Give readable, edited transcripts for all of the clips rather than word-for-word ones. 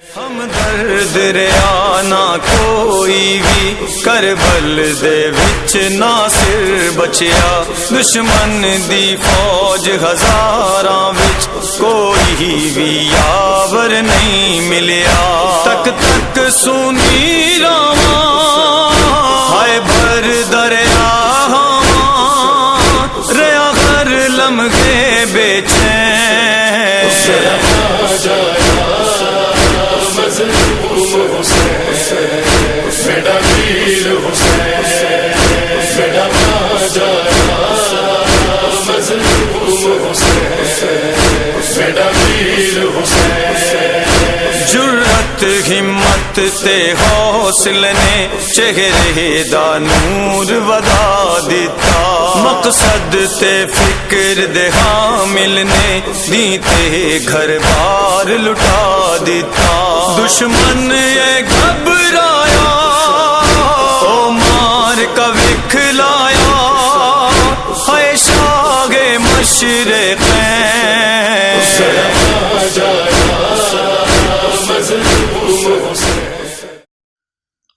ہم درد ریا نہ کوئی بھی کربل دے وچ ناصر بچیا، دشمن دی فوج ہزاراں وچ کوئی بھی یاور نہیں ملیا، تک تک سونی راواں ہائے بھر دریا ریا ہر لمحے بے چین، میرا ویر حسین، میرا مظلوم حسین، میرا ویر حسین۔ جرت ہمت تے حوصلے نے چہرے دا نور ودا دیتا، مقصد تے فکر دے حامل نے دیتے گھر بار لٹا دیتا، دشمن یہ گھبرایا او مار کا وکھلایا، ہے شاہ مشرقین۔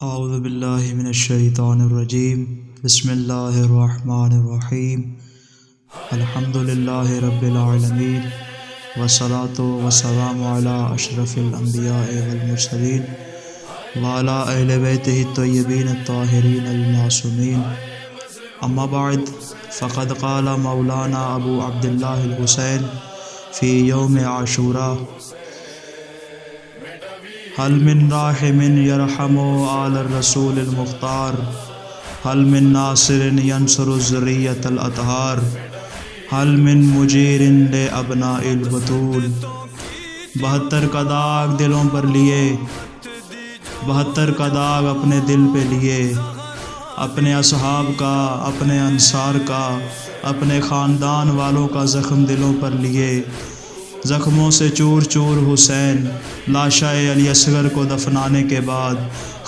اعوذ باللہ من الشیطان الرجیم، بسم اللہ الرحمن الرحیم، الحمدللہ رب العالمین، والصلاة والسلام علی اشرف الانبیاء والمرسلین وعلی اہل بیتہ الطیبین الطاہرین المعصومین، اما بعد، فقد قال مولانا ابو عبداللہ الحسین فی یوم عاشوراء: هل من راحم يرحم آل الرسول المختار، هل من ناصر ينصر الذریة الأطہار، هل من مجیر لأبناء البطول۔ 72 کا داغ دلوں پر لیے، 72 کا داغ اپنے دل پہ لیے، اپنے اصحاب کا، اپنے انصار کا، اپنے خاندان والوں کا زخم دلوں پر لیے، زخموں سے چور چور حسین لاشا علی اصغر کو دفنانے کے بعد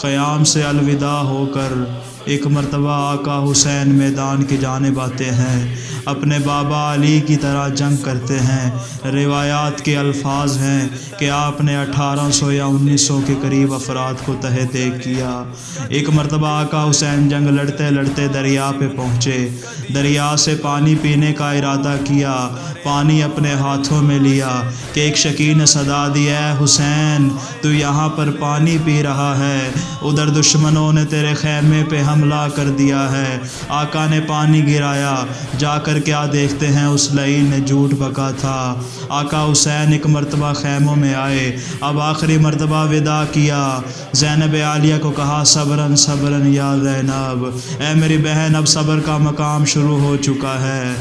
قیام سے الوداع ہو کر ایک مرتبہ آقا حسین میدان کی جانب آتے ہیں، اپنے بابا علی کی طرح جنگ کرتے ہیں۔ روایات کے الفاظ ہیں کہ آپ نے 1800 یا 1900 کے قریب افراد کو تہہ دیگ کیا۔ ایک مرتبہ آقا حسین جنگ لڑتے لڑتے دریا پہ پہنچے، دریا سے پانی پینے کا ارادہ کیا، پانی اپنے ہاتھوں میں لیا کہ ایک شکی نے صدا دی: اے حسین، تو یہاں پر پانی پی رہا ہے، ادھر دشمنوں نے تیرے خیمے پہ حملہ کر دیا ہے۔ آقا نے پانی گرایا، جا کر کیا دیکھتے ہیں اس لعین نے جھوٹ بکا تھا۔ آقا حسین ایک مرتبہ خیموں میں آئے، اب آخری مرتبہ وداع کیا، زینب عالیہ کو کہا: صبرن صبرن یا زینب، اے میری بہن، اب صبر کا مقام شروع ہو چکا ہے،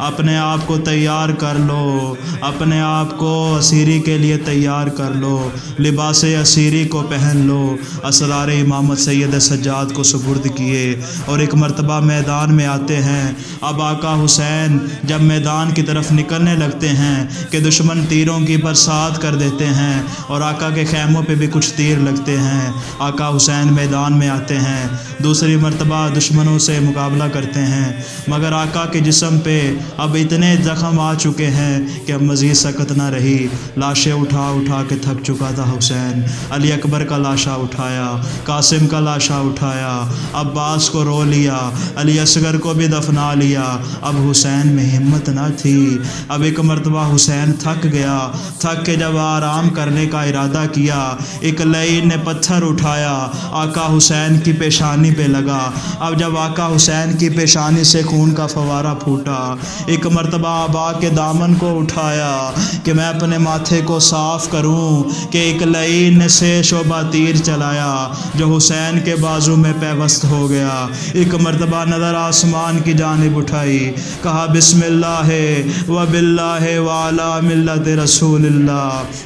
اپنے آپ کو تیار کر لو، اپنے آپ کو اسیری کے لیے تیار کر لو، لباس اسیری کو پہن لو۔ اسرار امامت سید سجاد کو سپرد کیے اور ایک مرتبہ میدان میں آتے ہیں۔ اب آقا حسین جب میدان کی طرف نکلنے لگتے ہیں کہ دشمن تیروں کی برسات کر دیتے ہیں اور آقا کے خیموں پہ بھی کچھ تیر لگتے ہیں۔ آقا حسین میدان میں آتے ہیں، دوسری مرتبہ دشمنوں سے مقابلہ کرتے ہیں، مگر آقا کے جسم پہ اب اتنے زخم آ چکے ہیں کہ اب مزید سکت نہ رہی، لاشیں اٹھا اٹھا کے تھک چکا تھا حسین۔ علی اکبر کا لاشا اٹھایا، قاسم کا لاشا اٹھایا، عباس کو رو لیا، علی اصغر کو بھی دفنا لیا۔ اب حسین میں ہمت نہ تھی، اب ایک مرتبہ حسین تھک گیا، تھک کے جب آرام کرنے کا ارادہ کیا، ایک لعین نے پتھر اٹھایا، آقا حسین کی پیشانی پہ لگا۔ اب جب آقا حسین کی پیشانی سے خون کا فوارہ پھوٹا، ایک مرتبہ آبا کے دامن کو اٹھایا کہ میں اپنے ماتھے کو صاف کروں کہ ایک لعین نے سے شعبہ تیر چلایا جو حسین کے بازو میں پیوست ہو گیا۔ ایک مرتبہ نظر آسمان کی جانب اٹھائی، کہا: بسم اللہ و باللہ وعلی ملت رسول اللہ۔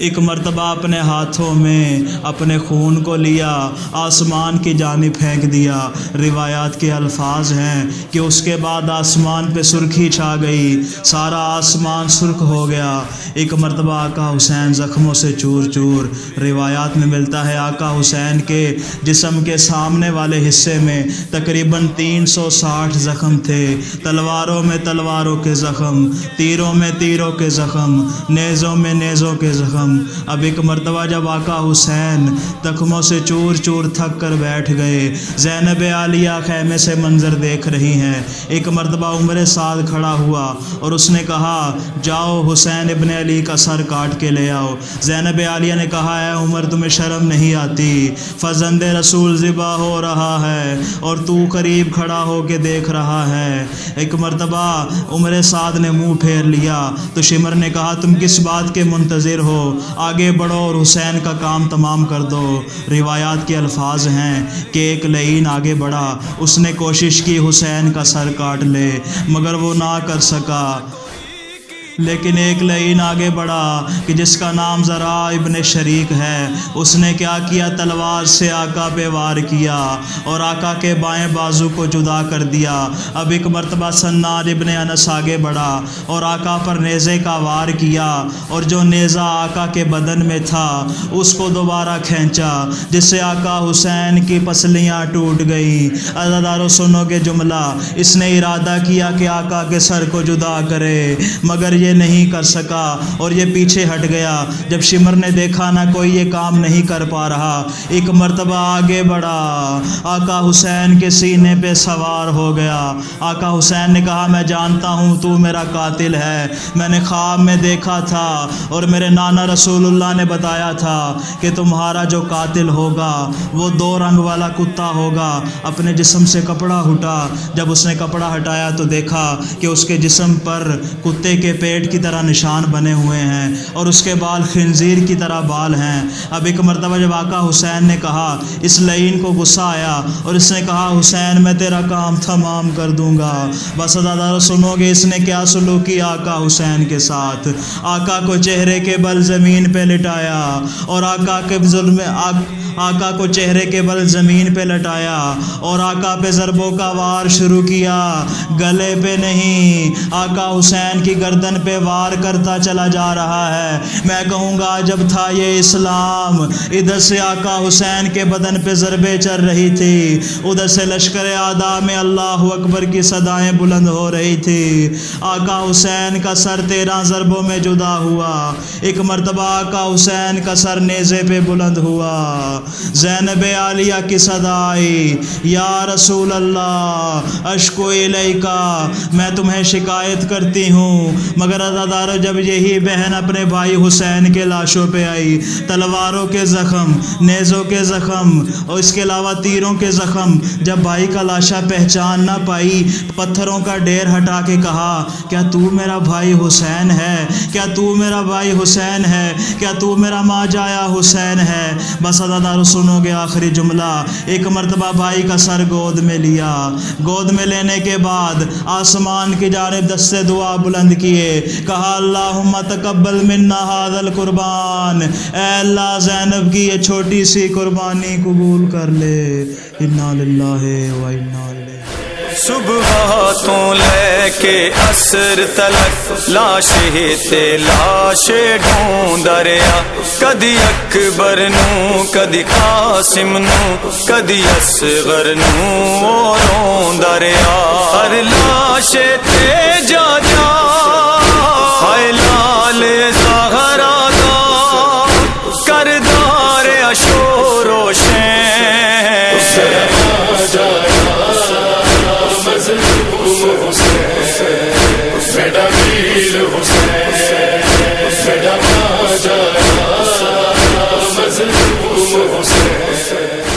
ایک مرتبہ اپنے ہاتھوں میں اپنے خون کو لیا، آسمان کی جانب پھینک دیا۔ روایات کے الفاظ ہیں کہ اس کے بعد آسمان پہ سرخی چھا گئی، سارا آسمان سرخ ہو گیا۔ ایک مرتبہ آقا حسین زخموں سے چور چور۔ روایات میں ملتا ہے آقا حسین کے جسم کے سامنے والے حصے میں تقریباً 360 زخم تھے، تلواروں میں تلواروں کے زخم، تیروں میں تیروں کے زخم، نیزوں میں نیزوں کے زخم، قسم۔ اب ایک مرتبہ جب آقا حسین زخموں سے چور چور تھک کر بیٹھ گئے، زینب عالیہ خیمے سے منظر دیکھ رہی ہیں۔ ایک مرتبہ عمر سعد کھڑا ہوا اور اس نے کہا جاؤ حسین ابن علی کا سر کاٹ کے لے آؤ۔ زینب عالیہ نے کہا اے عمر تمہیں شرم نہیں آتی؟ فرزند رسول ذبح ہو رہا ہے اور تو قریب کھڑا ہو کے دیکھ رہا ہے۔ ایک مرتبہ عمر سعد نے منہ پھیر لیا تو شمر نے کہا تم کس بات کے منتظر ہو، آگے بڑھو اور حسین کا کام تمام کر دو۔ روایات کے الفاظ ہیں کہ ایک لعین آگے بڑھا، اس نے کوشش کی حسین کا سر کاٹ لے مگر وہ نہ کر سکا، لیکن ایک لعین آگے بڑھا کہ جس کا نام زراع ابن شریک ہے، اس نے کیا کیا، تلوار سے آقا پہ وار کیا اور آقا کے بائیں بازو کو جدا کر دیا۔ اب ایک مرتبہ سنان ابن انس آگے بڑھا اور آقا پر نیزے کا وار کیا اور جو نیزہ آقا کے بدن میں تھا اس کو دوبارہ کھینچا جس سے آقا حسین کی پسلیاں ٹوٹ گئیں۔ عزادارو سنو گے جملہ، اس نے ارادہ کیا کہ آقا کے سر کو جدا کرے مگر یہ نہیں کر سکا اور یہ پیچھے ہٹ گیا۔ جب شمر نے دیکھا نہ کوئی یہ کام نہیں کر پا رہا، ایک مرتبہ آگے بڑھا، آقا حسین کے سینے پہ سوار ہو گیا۔ آقا حسین نے کہا میں جانتا ہوں تو میرا قاتل ہے، میں نے خواب میں دیکھا تھا اور میرے نانا رسول اللہ نے بتایا تھا کہ تمہارا جو قاتل ہوگا وہ 2 رنگ والا کتا ہوگا۔ اپنے جسم سے کپڑا ہٹا، جب اس نے کپڑا ہٹایا تو دیکھا کہ اس کے جسم پر کتے کے پیٹ کی طرح نشان بنے ہوئے ہیں اور اس کے بال خنزیر کی طرح بال ہیں۔ اب ایک مرتبہ جب آقا حسین نے کہا، اس لعین کو غصہ آیا اور اس نے کہا حسین میں تیرا کام تمام کر دوں گا۔ بس عزادارو سنو گے اس نے کیا سلوک کیا آقا حسین کے ساتھ۔ آقا کو چہرے کے بل زمین پہ لٹایا اور آقا کو چہرے کے بل زمین پہ لٹایا اور آقا پہ ضربوں کا وار شروع کیا، گلے پہ نہیں، آقا حسین کی گردن پہ وار کرتا چلا جا رہا ہے۔ میں کہوں گا جب تھا یہ اسلام، ادھر سے آقا حسین کے بدن پہ ضربیں چل رہی تھی، ادھر سے لشکر اعداء میں اللہ اکبر کی صدائیں بلند ہو رہی تھی۔ آقا حسین کا سر 13 ضربوں میں جدا ہوا۔ ایک مرتبہ آقا حسین کا سر نیزے پہ بلند ہوا، زینب عالیہ کی صدا آئی یا رسول اللہ اشکو الیکا، میں تمہیں شکایت کرتی ہوں۔ مگر عزادارو جب یہی بہن اپنے بھائی حسین کے لاشوں پہ آئی، تلواروں کے زخم، نیزوں کے زخم اور اس کے علاوہ تیروں کے زخم، جب بھائی کا لاشا پہچان نہ پائی، پتھروں کا ڈھیر ہٹا کے کہا کیا تو میرا بھائی حسین ہے؟ کیا تو میرا بھائی حسین ہے؟ کیا تو میرا ماں جایا حسین ہے؟ بس عزادارو سنو گے آخری جملہ، ایک مرتبہ بھائی کا سر گود میں لیا، گود میں لینے کے بعد آسمان کی جانب دستے دعا بلند کیے، کہا اللہم تقبل منا ھذا القربان، اے اللہ زینب کی یہ چھوٹی سی قربانی قبول کر لے۔ انا للہ و انا الیہ۔ صبح تو لے کے عصر تلک لاش تے لاش ڈھونڈا رہیا، کدی اکبر نو کدی قاسم نو کدی اصغر نو روندا رہیا، ہر لاش تے جا جا ہائے لال زہرا دا کردار اشور و شین، بیٹا ویر حسین، بیٹا ماں جایا مظلوم حسین۔